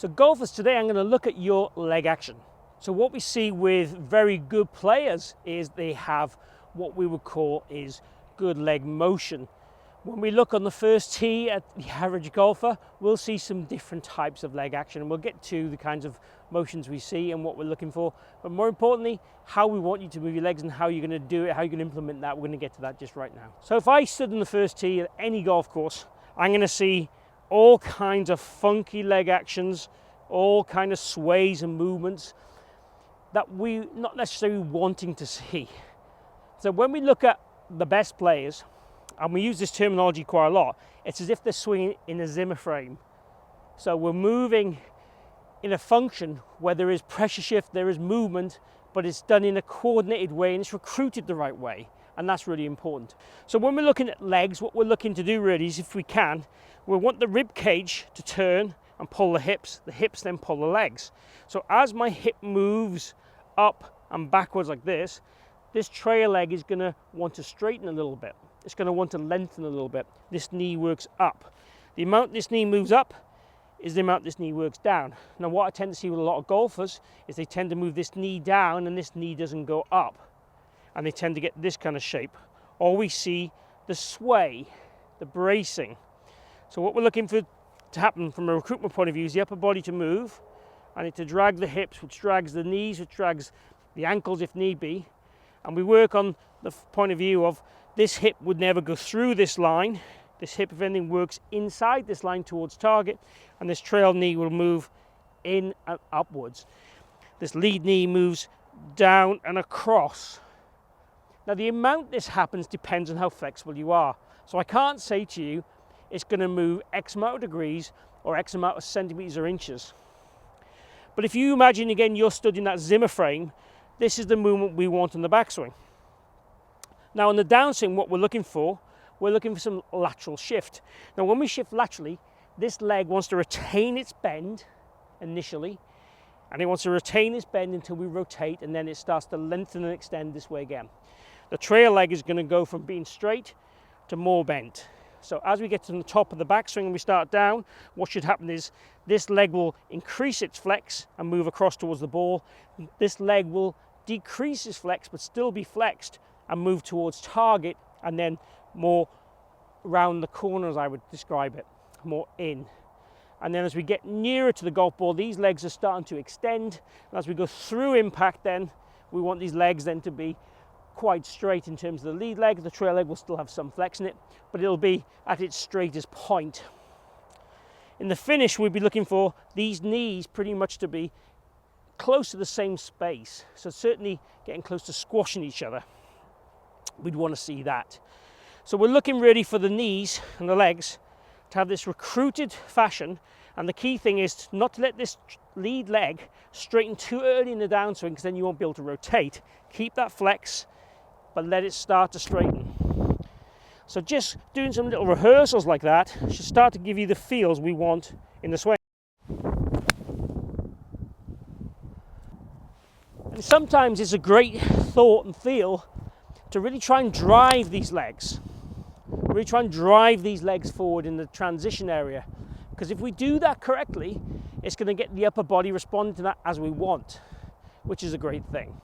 So golfers, today I'm going to look at your leg action. So what we see with very good players is they have what we would call is good leg motion. When we look on the first tee at the average golfer, we'll see some different types of leg action, and we'll get to the kinds of motions we see and what we're looking for, but more importantly, how we want you to move your legs and how you're going to do it, how you're going to implement that. We're going to get to that just right now. So if I stood on the first tee at any golf course, I'm going to see all kinds of funky leg actions, all kind of sways and movements that we're not necessarily wanting to see. So when we look at the best players, and we use this terminology quite a lot, it's as if they're swinging in a zimmer frame. So we're moving in a function where there is pressure shift, there is movement, but it's done in a coordinated way and it's recruited the right way. And that's really important. So when we're looking at legs, what we're looking to do really is, if we can, we want the rib cage to turn and pull the hips then pull the legs. So as my hip moves up and backwards like this trail leg is going to want to straighten a little bit. It's going to want to lengthen a little bit. This knee works up. The amount this knee moves up is the amount this knee works down. Now what I tend to see with a lot of golfers is they tend to move this knee down and this knee doesn't go up. And they tend to get this kind of shape. Or we see the sway, the bracing. So what we're looking for to happen from a recruitment point of view is the upper body to move, and it to drag the hips, which drags the knees, which drags the ankles if need be. And we work on the point of view of this hip would never go through this line. This hip, if anything, works inside this line towards target, and this trail knee will move in and upwards. This lead knee moves down and across. Now the amount this happens depends on how flexible you are. So I can't say to you it's going to move X amount of degrees or X amount of centimeters or inches. But if you imagine again you're stood in that zimmer frame, this is the movement we want in the backswing. Now in the downswing, what we're looking for some lateral shift. Now when we shift laterally, this leg wants to retain its bend initially, and it wants to retain its bend until we rotate, and then it starts to lengthen and extend this way again. The trail leg is going to go from being straight to more bent. So as we get to the top of the backswing and we start down, what should happen is this leg will increase its flex and move across towards the ball. This leg will decrease its flex but still be flexed and move towards target, and then more round the corner, as I would describe it, more in. And then as we get nearer to the golf ball, these legs are starting to extend. And as we go through impact, then we want these legs then to be quite straight in terms of the lead leg. The trail leg will still have some flex in it, but it'll be at its straightest point. In the finish, we'd be looking for these knees pretty much to be close to the same space. So certainly getting close to squashing each other. We'd want to see that. So we're looking really for the knees and the legs to have this recruited fashion, and the key thing is not to let this lead leg straighten too early in the downswing, because then you won't be able to rotate. Keep that flex, but let it start to straighten. So just doing some little rehearsals like that should start to give you the feels we want in the swing. And sometimes it's a great thought and feel to really try and drive these legs. Really try and drive these legs forward in the transition area. Because if we do that correctly, it's going to get the upper body responding to that as we want, which is a great thing.